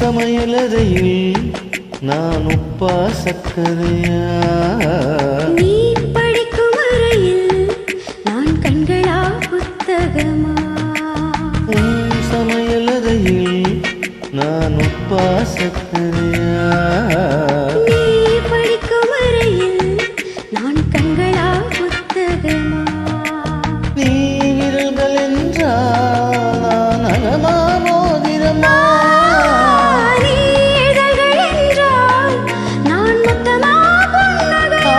சமையலறையில் நான் உப்பா சக்கரையா? நீ படிக்கும் அறையில் நான் கண்களா புத்தகமா? சமையலறையில் நான் உப்பா சக்கரையா? நீ படிக்கும் அறையில் நான் கண்களா புத்தகமா? நீ விரல்கள் என்றால் நான் அகமா மோதிரமா? நீ இதழ்கள் என்றால் நான் மொத்தமா புன்னகை?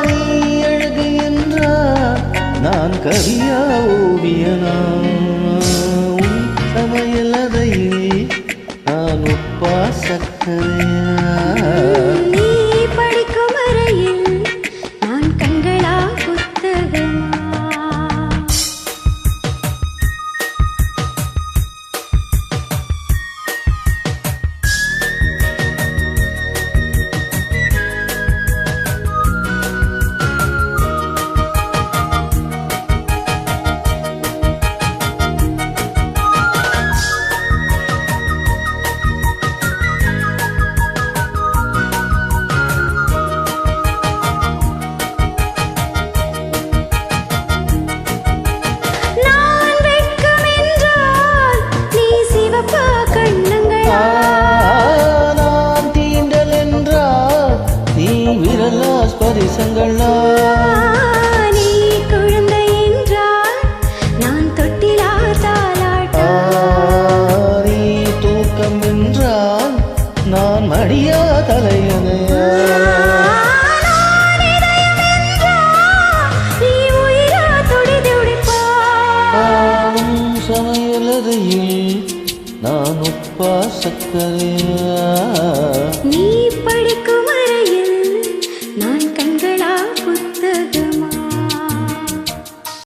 நீ அழகு என்றால் நான் கவியா ஓவியனா? உன் சமையலறையில் நான் உப்பா சக்கரையா? நீ படிக்கும் அறையில் நான் கண்களா புத்தகமா? பரிசங்களா? நீ குழந்தை என்றால் நான் தொட்டிலா தாலாட்டா? நீ தூக்கம் என்றால் நான் மடியா தலையணையா? நீ உயிரா துடி துடிப்பா? சமையலறையில் நான் உப்பா சக்கரையா? நீ